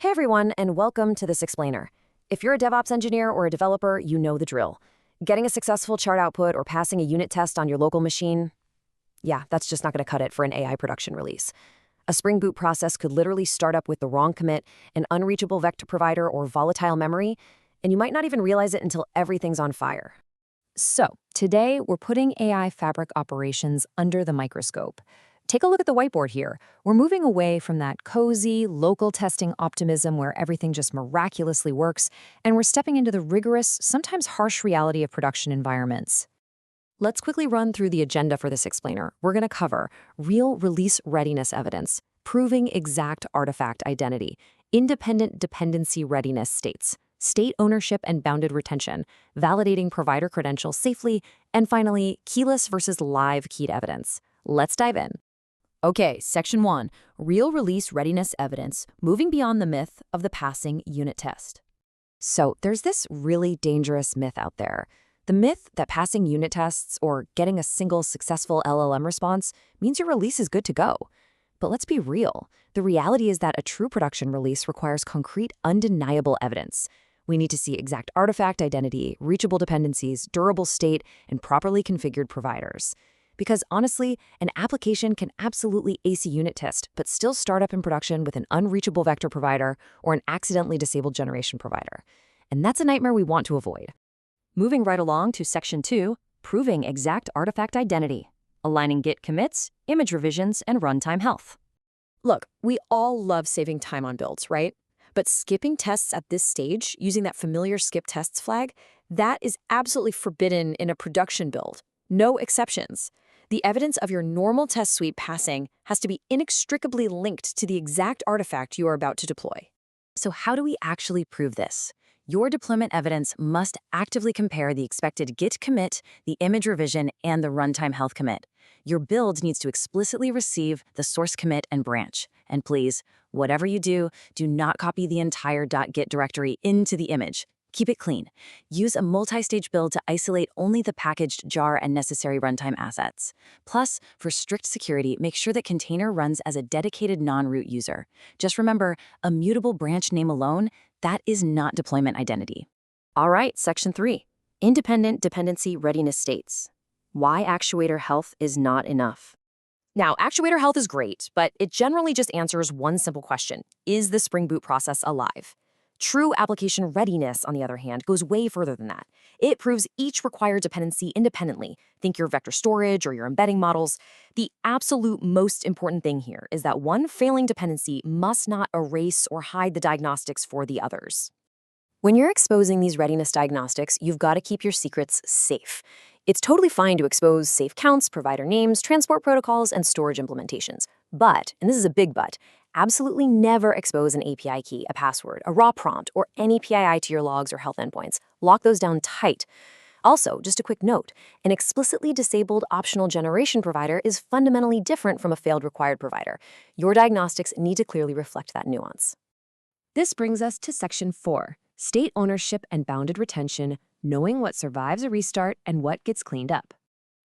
Hey everyone, and welcome to This Explainer. If you're a DevOps engineer or a developer, you know the drill. Getting a successful chart output or passing a unit test on your local machine, yeah, that's just not going to cut it for an AI production release. A Spring Boot process could literally start up with the wrong commit, an unreachable vector provider, or volatile memory, and you might not even realize it until everything's on fire. So, today we're putting AI fabric operations under the microscope. Take a look at the whiteboard here. We're moving away from that cozy, local testing optimism where everything just miraculously works, and we're stepping into the rigorous, sometimes harsh reality of production environments. Let's quickly run through the agenda for this explainer. We're going to cover real release readiness evidence, proving exact artifact identity, independent dependency readiness states, state ownership and bounded retention, validating provider credentials safely, and finally, keyless versus live keyed evidence. Let's dive in. Okay, Section 1, Real Release Readiness Evidence, moving beyond the myth of the passing unit test. So there's this really dangerous myth out there. The myth that passing unit tests or getting a single successful LLM response means your release is good to go. But let's be real. The reality is that a true production release requires concrete, undeniable evidence. We need to see exact artifact identity, reachable dependencies, durable state, and properly configured providers. Because honestly, an application can absolutely ace a unit test, but still start up in production with an unreachable vector provider or an accidentally disabled generation provider. And that's a nightmare we want to avoid. Moving right along to Section 2, Proving Exact Artifact Identity, aligning Git commits, image revisions, and runtime health. Look, we all love saving time on builds, right? But skipping tests at this stage, using that familiar skip tests flag, that is absolutely forbidden in a production build. No exceptions. The evidence of your normal test suite passing has to be inextricably linked to the exact artifact you are about to deploy. So how do we actually prove this? Your deployment evidence must actively compare the expected Git commit, the image revision, and the runtime health commit. Your build needs to explicitly receive the source commit and branch. And please, whatever you do, do not copy the entire .git directory into the image. Keep it clean. Use a multi-stage build to isolate only the packaged jar and necessary runtime assets. Plus, for strict security, make sure that container runs as a dedicated non-root user. Just remember, a mutable branch name alone, that is not deployment identity. All right, Section 3, Independent Dependency Readiness States. Why actuator health is not enough. Now, actuator health is great, but it generally just answers one simple question. Is the Spring Boot process alive? True application readiness, on the other hand, goes way further than that. It proves each required dependency independently. Think your vector storage or your embedding models. The absolute most important thing here is that one failing dependency must not erase or hide the diagnostics for the others. When you're exposing these readiness diagnostics, you've got to keep your secrets safe. It's totally fine to expose safe counts, provider names, transport protocols, and storage implementations. But, and this is a big but, absolutely never expose an API key, a password, a raw prompt, or any PII to your logs or health endpoints. Lock those down tight. Also, just a quick note, an explicitly disabled optional generation provider is fundamentally different from a failed required provider. Your diagnostics need to clearly reflect that nuance. This brings us to Section 4, State Ownership and Bounded Retention, knowing what survives a restart and what gets cleaned up.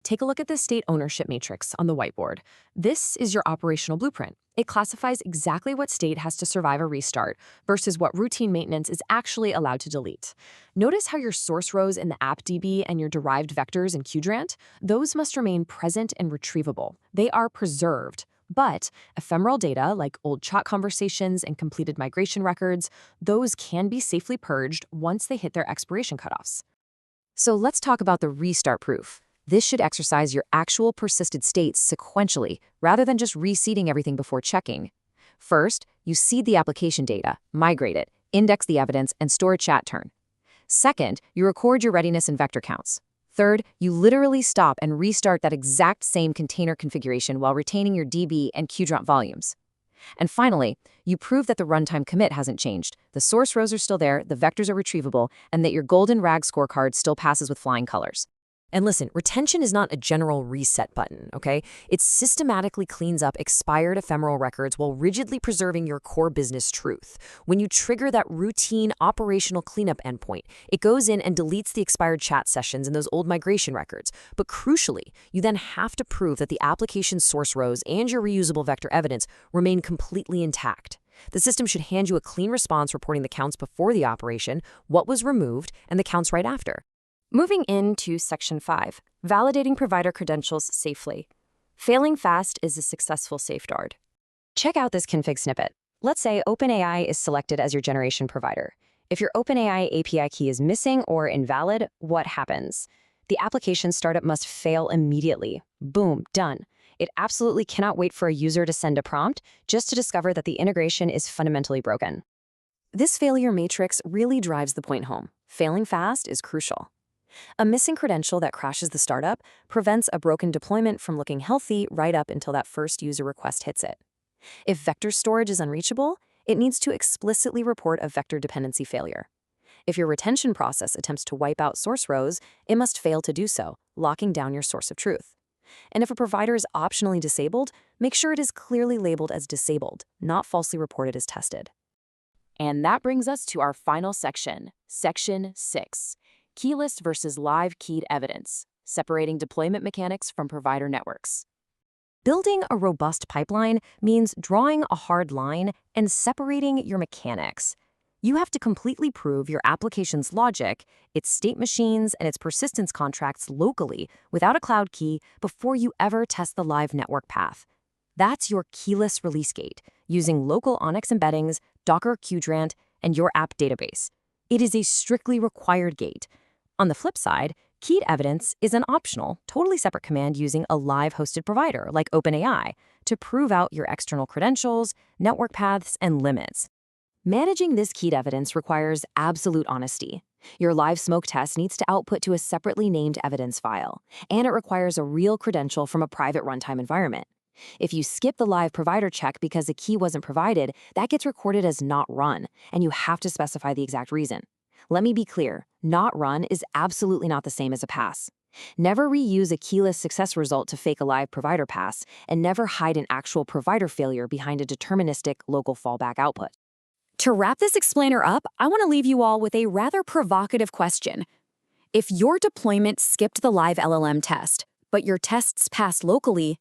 Take a look at the state ownership matrix on the whiteboard. This is your operational blueprint. It classifies exactly what state has to survive a restart versus what routine maintenance is actually allowed to delete. Notice how your source rows in the AppDB and your derived vectors in Qdrant, those must remain present and retrievable. They are preserved. But ephemeral data, like old chat conversations and completed migration records, those can be safely purged once they hit their expiration cutoffs. So let's talk about the restart proof. This should exercise your actual persisted states sequentially, rather than just reseeding everything before checking. First, you seed the application data, migrate it, index the evidence, and store a chat turn. Second, you record your readiness and vector counts. Third, you literally stop and restart that exact same container configuration while retaining your DB and Qdrant volumes. And finally, you prove that the runtime commit hasn't changed, the source rows are still there, the vectors are retrievable, and that your golden RAG scorecard still passes with flying colors. And listen, retention is not a general reset button, okay? It systematically cleans up expired ephemeral records while rigidly preserving your core business truth. When you trigger that routine operational cleanup endpoint, it goes in and deletes the expired chat sessions and those old migration records. But crucially, you then have to prove that the application source rows and your reusable vector evidence remain completely intact. The system should hand you a clean response reporting the counts before the operation, what was removed, and the counts right after. Moving into Section 5, validating provider credentials safely. Failing fast is a successful safeguard. Check out this config snippet. Let's say OpenAI is selected as your generation provider. If your OpenAI API key is missing or invalid, what happens? The application startup must fail immediately. Boom, done. It absolutely cannot wait for a user to send a prompt just to discover that the integration is fundamentally broken. This failure matrix really drives the point home. Failing fast is crucial. A missing credential that crashes the startup prevents a broken deployment from looking healthy right up until that first user request hits it. If vector storage is unreachable, it needs to explicitly report a vector dependency failure. If your retention process attempts to wipe out source rows, it must fail to do so, locking down your source of truth. And if a provider is optionally disabled, make sure it is clearly labeled as disabled, not falsely reported as tested. And that brings us to our final section, Section 6, Keyless versus Live Keyed Evidence, separating deployment mechanics from provider networks. Building a robust pipeline means drawing a hard line and separating your mechanics. You have to completely prove your application's logic, its state machines, and its persistence contracts locally without a cloud key before you ever test the live network path. That's your keyless release gate, using local Onyx embeddings, Docker Qdrant, and your app database. It is a strictly required gate. On the flip side, keyed evidence is an optional, totally separate command using a live hosted provider like OpenAI to prove out your external credentials, network paths, and limits. Managing this keyed evidence requires absolute honesty. Your live smoke test needs to output to a separately named evidence file, and it requires a real credential from a private runtime environment. If you skip the live provider check because a key wasn't provided, that gets recorded as not run, and you have to specify the exact reason. Let me be clear, not run is absolutely not the same as a pass. Never reuse a keyless success result to fake a live provider pass, and never hide an actual provider failure behind a deterministic local fallback output. To wrap this explainer up, I want to leave you all with a rather provocative question. If your deployment skipped the live LLM test, but your tests passed locally,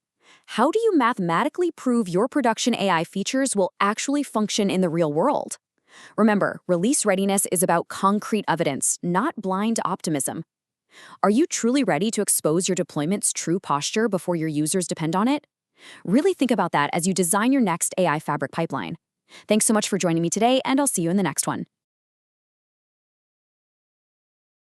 how do you mathematically prove your production AI features will actually function in the real world? Remember, release readiness is about concrete evidence, not blind optimism. Are you truly ready to expose your deployment's true posture before your users depend on it? Really think about that as you design your next AI fabric pipeline. Thanks so much for joining me today, and I'll see you in the next one.